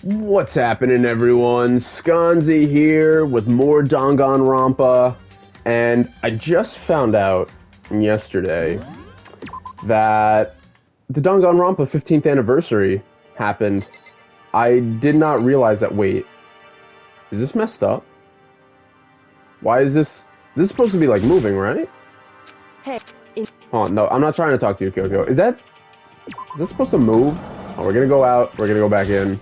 What's happening, everyone? SconzE here with more Danganronpa, and I just found out yesterday that the Danganronpa 15th anniversary happened. I did not realize that. Wait, is this messed up? Why is this? This is supposed to be like moving, right? Hey. Oh no, I'm not trying to talk to you, Kyoko. Is that supposed to move? Oh, we're gonna go out. We're gonna go back in.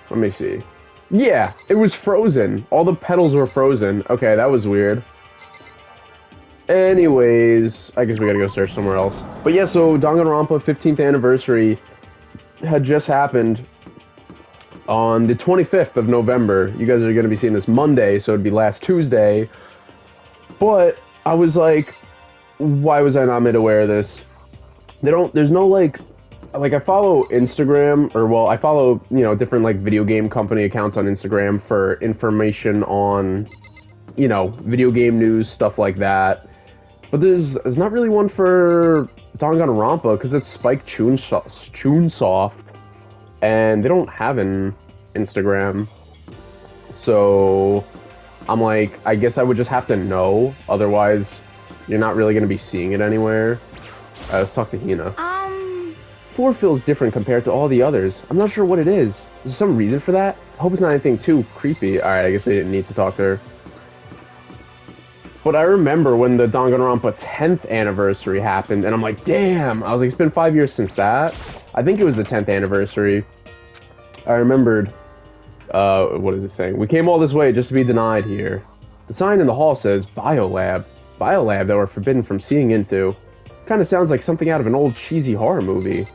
Let me see. Yeah, it was frozen. All the petals were frozen. Okay, that was weird. Anyways, I guess we gotta go search somewhere else. But yeah, so Danganronpa 15th anniversary had just happened on the 25th of November. You guys are gonna be seeing this Monday, so it'd be last Tuesday. But I was like, why was I not made aware of this? There's no like I follow Instagram, or well, I follow, different like video game company accounts on Instagram for information on, video game news, stuff like that. But there's not really one for Danganronpa because it's Spike Chunsoft, and they don't have an Instagram. So I'm like, I guess I would just have to know, otherwise you're not really going to be seeing it anywhere. Let's talk to Hina. Floor feels different compared to all the others. I'm not sure what it is. Is there some reason for that? I hope it's not anything too creepy. Alright, I guess we didn't need to talk to her. But I remember when the Danganronpa 10th anniversary happened, and I'm like, damn! I was like, it's been 5 years since that. I think it was the 10th anniversary. I remembered, what is it saying? We came all this way just to be denied here. The sign in the hall says, Biolab. Biolab that we're forbidden from seeing into. Kind of sounds like something out of an old cheesy horror movie.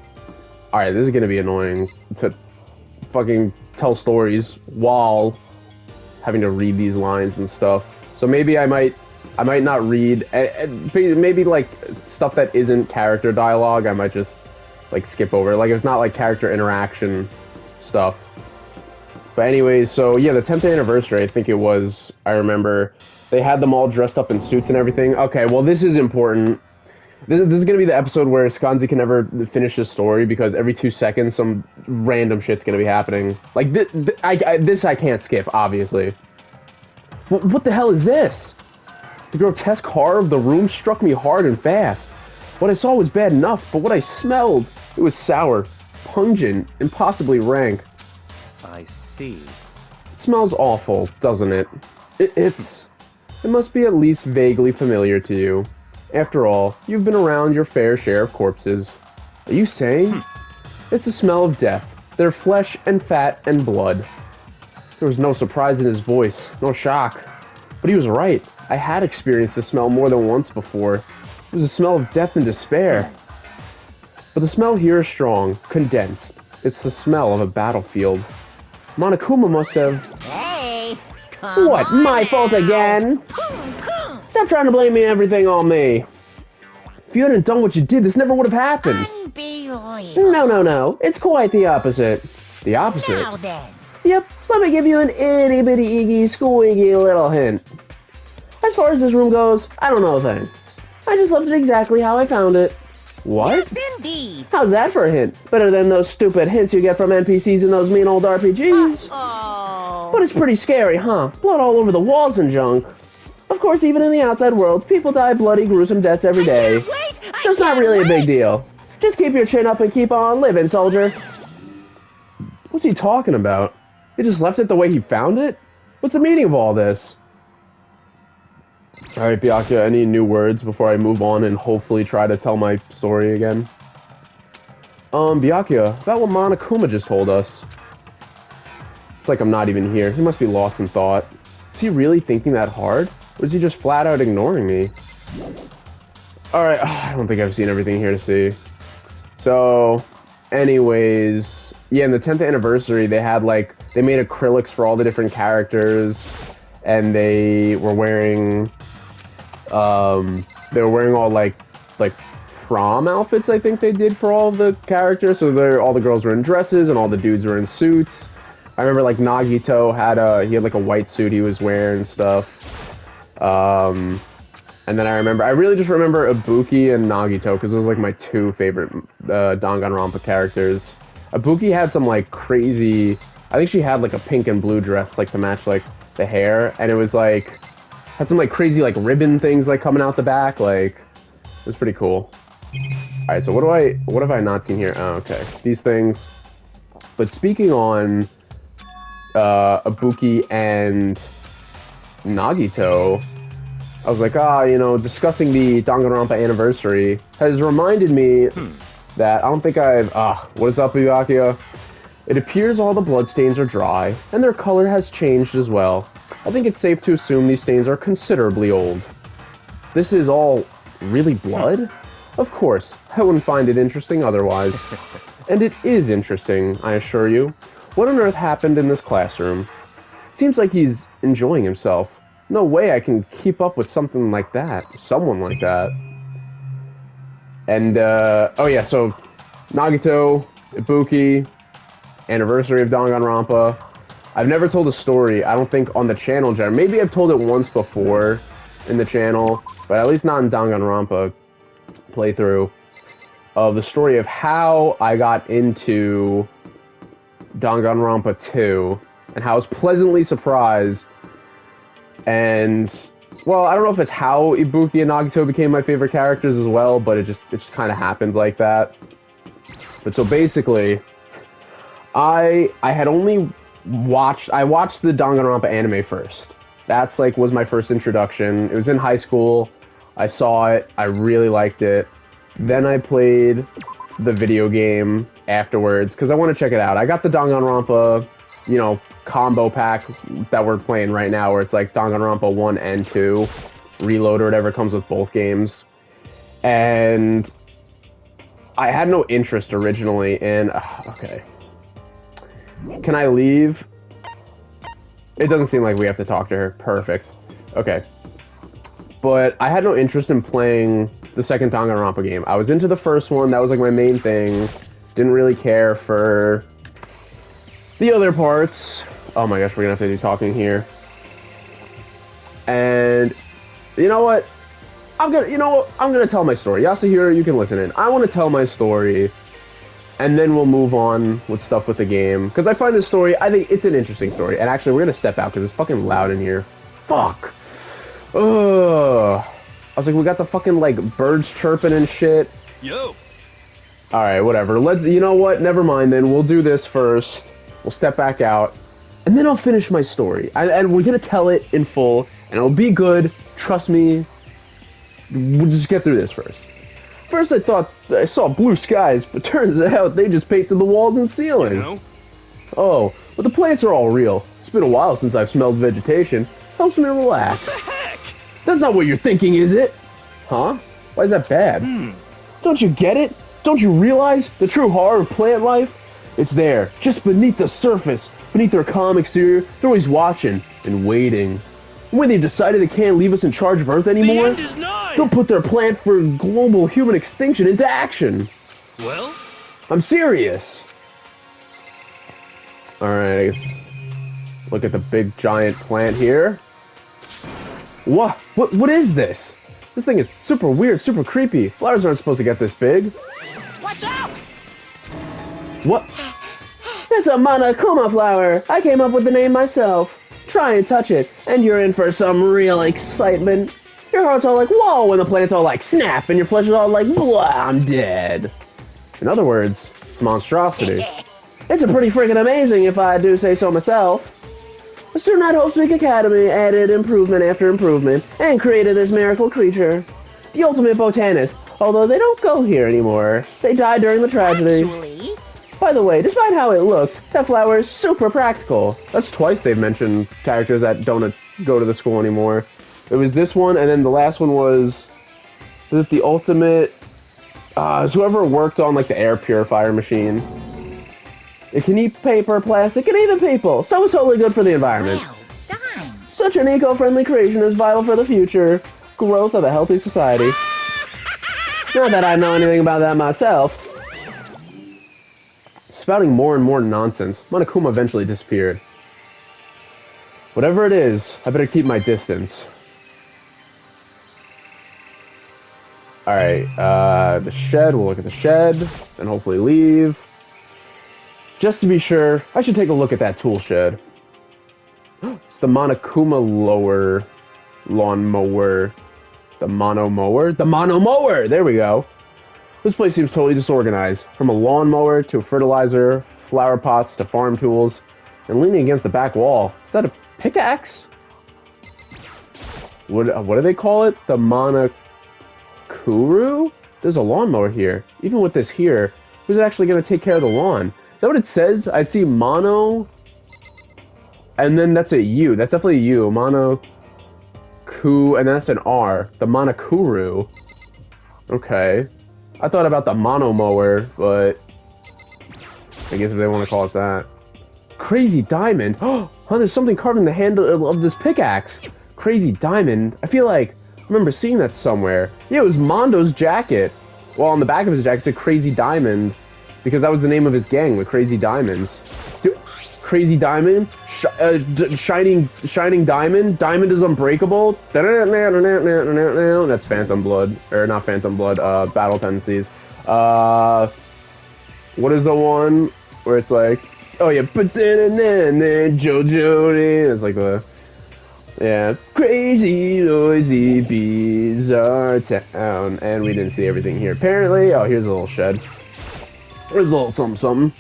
Alright, this is gonna be annoying to fucking tell stories while having to read these lines and stuff. So maybe I might not read, maybe like stuff that isn't character dialogue, I might just like skip over. Like it's not like character interaction stuff. But anyways, so yeah, the 10th anniversary, I think it was, I remember, they had them all dressed up in suits and everything. Okay, well this is important. This is going to be the episode where SconzE can never finish his story, because every 2 seconds some random shit's going to be happening. Like, this I can't skip, obviously. What the hell is this? The grotesque horror of the room struck me hard and fast. What I saw was bad enough, but what I smelled, it was sour, pungent, and possibly rank. I see. It smells awful, doesn't it? It must be at least vaguely familiar to you. After all, you've been around your fair share of corpses. Are you saying? It's the smell of death, their flesh and fat and blood. There was no surprise in his voice, no shock. But he was right. I had experienced the smell more than once before. It was the smell of death and despair. But the smell here is strong, condensed. It's the smell of a battlefield. Monokuma must have... Hey! Come What? on My fault again? Stop trying to blame everything on me. If you hadn't done what you did, this never would have happened. Unbelievable. No. It's quite the opposite. The opposite? Now then. Yep, let me give you an itty-bitty-iggy, squeaky little hint. As far as this room goes, I don't know a thing. I just left it exactly how I found it. What? Yes, indeed. How's that for a hint? Better than those stupid hints you get from NPCs in those mean old RPGs. Oh. But it's pretty scary, huh? Blood all over the walls and junk. Of course, even in the outside world, people die bloody, gruesome deaths every day. Wait! So it's not really a big deal. Just keep your chin up and keep on living, soldier. What's he talking about? He just left it the way he found it? What's the meaning of all this? Alright, Byakuya, any new words before I move on and hopefully try to tell my story again? Byakuya, about what Monokuma just told us. It's like I'm not even here. He must be lost in thought. Is he really thinking that hard? Or is he just flat out ignoring me? Alright, I don't think I've seen everything here to see. So, anyways, yeah, in the 10th anniversary, they had they made acrylics for all the different characters, and they were wearing, all like prom outfits, I think they did for all the characters. So all the girls were in dresses, and all the dudes were in suits. I remember Nagito had a white suit he was wearing and stuff. And then I really just remember Ibuki and Nagito because those were like my two favorite Danganronpa characters. Ibuki had some like crazy, I think she had like a pink and blue dress like to match like the hair, and it was like, had some like crazy like ribbon things like coming out the back, like, it was pretty cool. Alright, so what have I not seen here? Oh, okay. These things. But speaking on Ibuki and Nagito, I was like, discussing the Danganronpa anniversary has reminded me that I don't think I've... what is up, Ibakia? It appears all the bloodstains are dry, and their color has changed as well. I think it's safe to assume these stains are considerably old. This is all really blood? Of course, I wouldn't find it interesting otherwise. And it is interesting, I assure you. What on earth happened in this classroom? Seems like he's enjoying himself. No way I can keep up with something like that. Someone like that. And, so Nagito, Ibuki, anniversary of Danganronpa. I've never told a story, I don't think, on the channel, Jared. Maybe I've told it once before in the channel, but at least not in Danganronpa playthrough, of the story of how I got into Danganronpa 2, and how I was pleasantly surprised. And, well, I don't know if it's how Ibuki and Nagito became my favorite characters as well, but it just kind of happened like that. But so basically, I watched the Danganronpa anime first. That's like was my first introduction. It was in high school. I saw it. I really liked it. Then I played the video game afterwards because I want to check it out. I got the Danganronpa, combo pack that we're playing right now, where it's like Danganronpa 1 and 2, Reload or whatever, comes with both games. And I had no interest originally in... okay. Can I leave? It doesn't seem like we have to talk to her. Perfect. Okay. But I had no interest in playing the second Danganronpa game. I was into the first one. That was like my main thing. Didn't really care for the other parts. Oh my gosh, we're gonna have to do talking here. And you know what? I'm gonna tell my story. Yasuhiro, you can listen in. I want to tell my story, and then we'll move on with stuff with the game. Because I find this story, I think it's an interesting story. And actually, we're gonna step out because it's fucking loud in here. Fuck. Ugh. I was like, we got the fucking like birds chirping and shit. Yo. All right, whatever. You know what? Never mind then. We'll do this first. We'll step back out, and then I'll finish my story. And we're gonna tell it in full, and it'll be good. Trust me. We'll just get through this first. First, I thought I saw blue skies, but turns out they just painted the walls and ceiling. You know? Oh, but the plants are all real. It's been a while since I've smelled vegetation. Helps me relax. What the heck? That's not what you're thinking, is it? Huh? Why is that bad? Don't you get it? Don't you realize the true horror of plant life? It's there, just beneath the surface, beneath their calm exterior. They're always watching and waiting. And when they've decided they can't leave us in charge of Earth anymore, The end is nigh. they'll put their plan for global human extinction into action. Well, I'm serious. Alright, I guess. Look at the big giant plant here. What is this? This thing is super weird, super creepy. Flowers aren't supposed to get this big. Watch out! What? It's a Monokuma flower. I came up with the name myself. Try and touch it, and you're in for some real excitement. Your heart's all like, whoa, and the planet's all like, snap, and your flesh is all like, blah, I'm dead. In other words, it's monstrosity. It's a pretty freaking amazing, if I do say so myself. The student at Hope Speak Academy added improvement after improvement, and created this miracle creature. The ultimate botanist, although they don't go here anymore. They died during the tragedy. Actually, By the way, despite how it looks, that flower is super practical. That's twice they've mentioned characters that don't go to the school anymore. It was this one, and then the last one was it the ultimate? It's whoever worked on like the air purifier machine. It can eat paper, plastic, and even people, so it's totally good for the environment. well done. Such an eco-friendly creation is vital for the future growth of a healthy society. Not that I know anything about that myself. Spouting more and more nonsense, Monokuma eventually disappeared. Whatever it is, I better keep my distance. Alright, the shed. We'll look at the shed and hopefully leave. Just to be sure, I should take a look at that tool shed. It's the Monokuma lower lawn mower. The mono mower? The mono mower! There we go. This place seems totally disorganized. From a lawn mower to a fertilizer, flower pots to farm tools, and leaning against the back wall. Is that a pickaxe? What do they call it? The Monokuru? There's a lawnmower here. Even with this here, who's actually going to take care of the lawn? Is that what it says? I see mono, and then that's a U. That's definitely a U. Monoku, and that's an R. The Monokuru. Okay. I thought about the mono mower, but I guess if they want to call it that. Crazy diamond. Oh, there's something carved in the handle of this pickaxe. Crazy diamond. I feel like I remember seeing that somewhere. Yeah, it was Mondo's jacket. Well, on the back of his jacket it said Crazy Diamond, because that was the name of his gang, the Crazy Diamonds. Dude, Crazy Diamond, shining diamond. Diamond is unbreakable. That's Phantom Blood, or not Phantom Blood. Battle Tendencies. What is the one where it's like, oh yeah, but then JoJo. It's like the crazy noisy bees our town, and we didn't see everything here apparently. Oh, here's a little shed. There's a little something.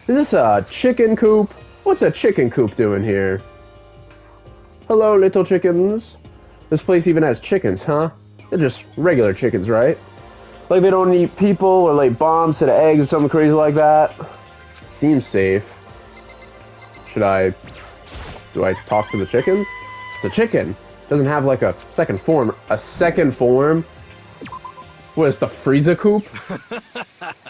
Is this a chicken coop? What's a chicken coop doing here? Hello, little chickens. This place even has chickens, huh? They're just regular chickens, right? Like they don't eat people or lay bombs to the eggs or something crazy like that? Seems safe. Do I talk to the chickens? It's a chicken. Doesn't have like a second form. A second form? What is the Frieza coop?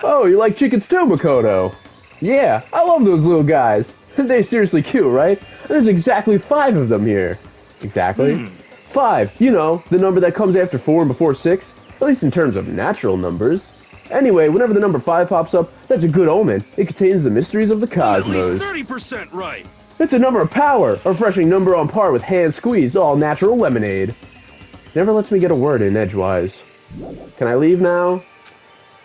Oh, you like chickens too, Makoto? Yeah, I love those little guys. They're seriously cute, right? There's exactly 5 of them here. Exactly? 5, you know, the number that comes after 4 and before 6. At least in terms of natural numbers. Anyway, whenever the number 5 pops up, that's a good omen. It contains the mysteries of the cosmos. At least 30% right. It's a number of power, a refreshing number on par with hand-squeezed all-natural lemonade. Never lets me get a word in edgewise. Can I leave now?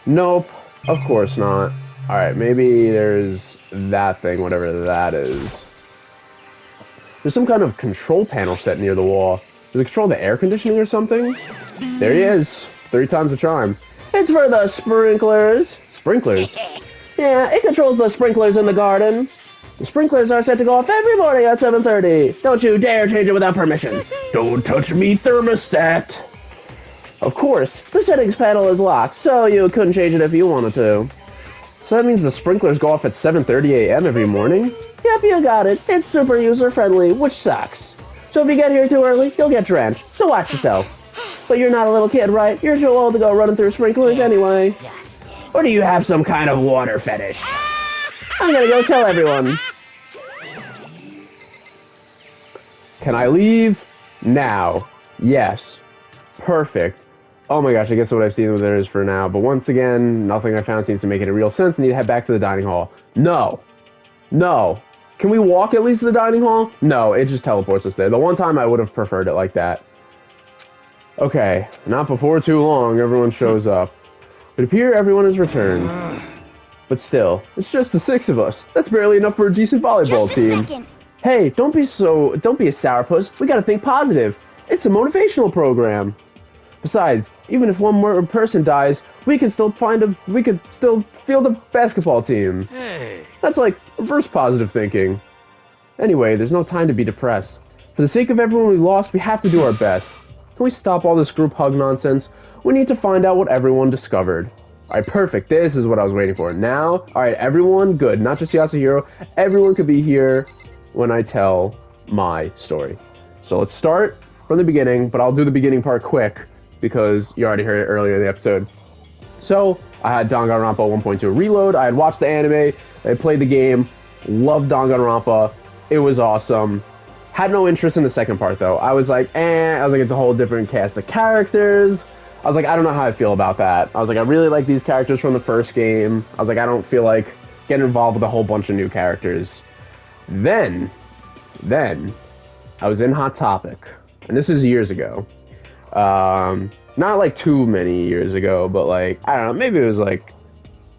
Nope, of course not. Alright, maybe there's that thing, whatever that is. There's some kind of control panel set near the wall. Does it control the air conditioning or something? There he is. 3 times the charm. It's for the sprinklers. Sprinklers? Yeah, it controls the sprinklers in the garden. The sprinklers are set to go off every morning at 7:30. Don't you dare change it without permission. Don't touch me, thermostat. Of course, the settings panel is locked, so you couldn't change it if you wanted to. So that means the sprinklers go off at 7:30 a.m. every morning? Yep, you got it. It's super user-friendly, which sucks. So if you get here too early, you'll get drenched, so watch yourself. But you're not a little kid, right? You're too old to go running through sprinklers anyway. Or do you have some kind of water fetish? I'm gonna go tell everyone. Can I leave? Now. Yes. Perfect. Oh my gosh, I guess what I've seen there is for now. But once again, nothing I found seems to make any real sense. I need to head back to the dining hall. No. No. Can we walk at least to the dining hall? No, it just teleports us there. The one time I would have preferred it like that. Okay, not before too long, everyone shows up. It appears everyone has returned. But still, it's just the 6 of us. That's barely enough for a decent volleyball team. Second. Hey, don't be a sourpuss. We gotta think positive. It's a motivational program. Besides, even if one more person dies, we could still field the basketball team. Hey. That's like reverse positive thinking. Anyway, there's no time to be depressed. For the sake of everyone we lost, we have to do our best. Can we stop all this group hug nonsense? We need to find out what everyone discovered. Alright, perfect. This is what I was waiting for. Now, alright, everyone, good. Not just Yasuhiro. Everyone could be here when I tell my story. So let's start from the beginning, but I'll do the beginning part quick because you already heard it earlier in the episode. So, I had Danganronpa 1.2 Reload. I had watched the anime. I had played the game. Loved Danganronpa. It was awesome. Had no interest in the second part, though. I was like, I was like, it's a whole different cast of characters. I was like, I don't know how I feel about that. I was like, I really like these characters from the first game. I was like, I don't feel like getting involved with a whole bunch of new characters. Then, I was in Hot Topic, and this is years ago. Not like too many years ago, but like, I don't know, maybe it was like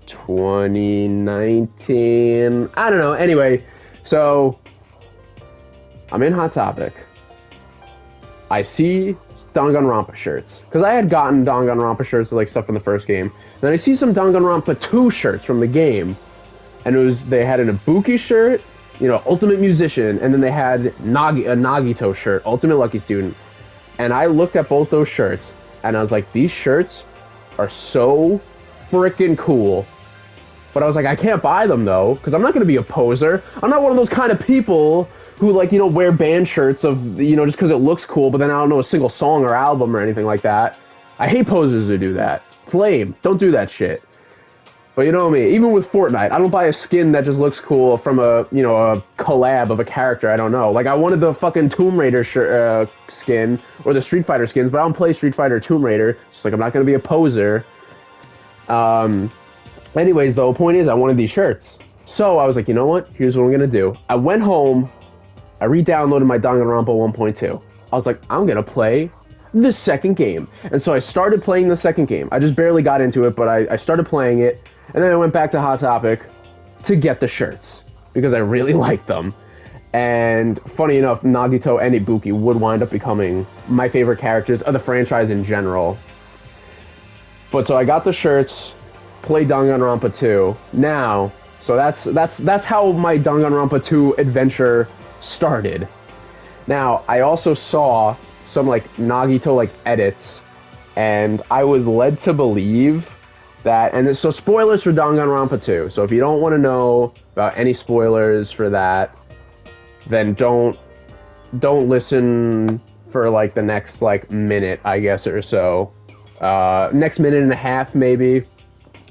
2019. I don't know. Anyway, so I'm in Hot Topic. I see Danganronpa shirts because I had gotten Danganronpa shirts with like stuff from the first game. Then I see some Danganronpa 2 shirts from the game, and they had an Ibuki shirt, you know, Ultimate Musician, and then they had a Nagito shirt, Ultimate Lucky Student. And I looked at both those shirts, and I was like, these shirts are so freaking cool. But I was like, I can't buy them though, because I'm not going to be a poser. I'm not one of those kind of people who, like, you know, wear band shirts of, you know, just because it looks cool, but then I don't know a single song or album or anything like that. I hate posers who do that. It's lame. Don't do that shit. But you know me, even with Fortnite, I don't buy a skin that just looks cool from a, you know, a collab of a character I don't know. Like, I wanted the fucking Tomb Raider skin, or the Street Fighter skins, but I don't play Street Fighter or Tomb Raider. It's like, I'm not going to be a poser. Anyways, the point is, I wanted these shirts. So I was like, you know what? Here's what I'm going to do. I went home, I re-downloaded my Danganronpa 1.2. I was like, I'm going to play the second game. And so I started playing the second game. I just barely got into it, but I started playing it. And then I went back to Hot Topic to get the shirts because I really liked them. And funny enough, Nagito and Ibuki would wind up becoming my favorite characters of the franchise in general. But so I got the shirts, played Danganronpa 2. Now, so that's how my Danganronpa 2 adventure started. Now, I also saw some like Nagito like edits, and I was led to believe that, and so spoilers for Danganronpa 2. So if you don't want to know about any spoilers for that, then don't listen for like the next like minute, I guess, or so. Next minute and a half maybe.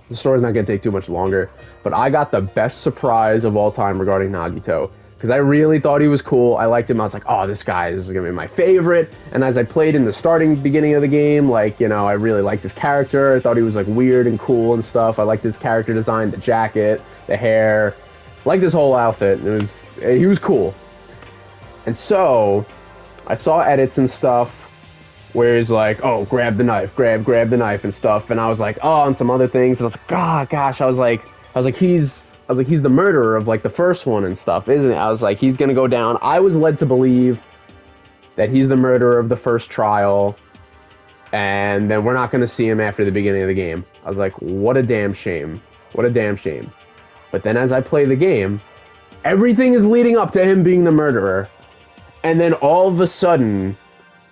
The story's not going to take too much longer. But I got the best surprise of all time regarding Nagito. Because I really thought he was cool. I liked him. I was like, oh, this guy is going to be my favorite. And as I played in the beginning of the game, like, you know, I really liked his character. I thought he was, like, weird and cool and stuff. I liked his character design, the jacket, the hair. I liked his whole outfit. He was cool. And so, I saw edits and stuff where he's like, oh, grab the knife, grab the knife and stuff. And I was like, oh, and some other things. And I was like, oh, gosh. I was like, he's the murderer of, like, the first one and stuff, isn't it? I was like, he's gonna go down. I was led to believe that he's the murderer of the first trial, and then we're not gonna see him after the beginning of the game. I was like, what a damn shame. What a damn shame. But then as I play the game, everything is leading up to him being the murderer. And then all of a sudden,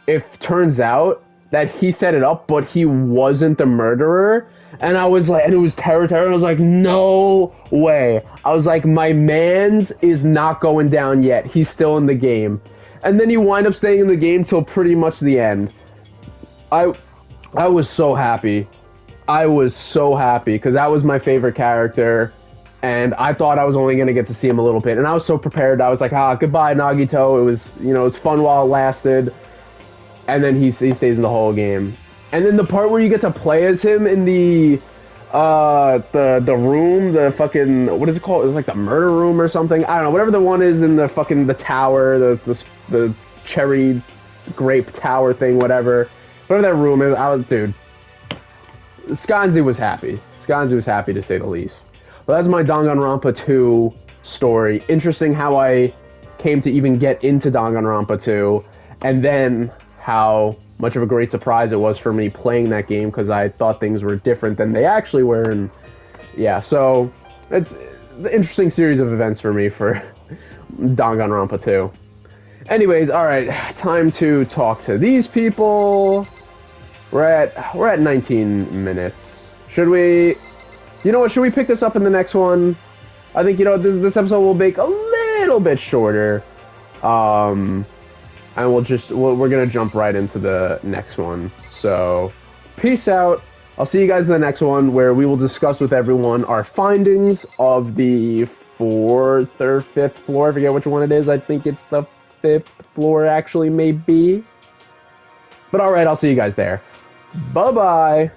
it turns out that he set it up, but he wasn't the murderer. And I was like, and it was terror. I was like, no way. I was like, my man's is not going down yet. He's still in the game. And then he wind up staying in the game till pretty much the end. I was so happy. I was so happy because that was my favorite character. And I thought I was only going to get to see him a little bit. And I was so prepared. I was like, goodbye, Nagito. It was, you know, it was fun while it lasted. And then he stays in the whole game. And then the part where you get to play as him in the room, the fucking, what is it called? It was like the murder room or something. I don't know, whatever the one is in the fucking, the tower, the cherry grape tower thing, whatever. Whatever that room is, dude, SconzE was happy. SconzE was happy to say the least. But that's my Danganronpa 2 story. Interesting how I came to even get into Danganronpa 2, and then how much of a great surprise it was for me playing that game because I thought things were different than they actually were. And yeah, so it's an interesting series of events for me for Danganronpa 2. Anyways, all right, time to talk to these people. We're at 19 minutes. Should we, you know what, should we pick this up in the next one? I think, you know, this episode will make a little bit shorter. And we're gonna jump right into the next one. So, peace out. I'll see you guys in the next one where we will discuss with everyone our findings of the 4th or 5th floor. I forget which one it is. I think it's the 5th floor, actually, maybe. But alright, I'll see you guys there. Bye-bye.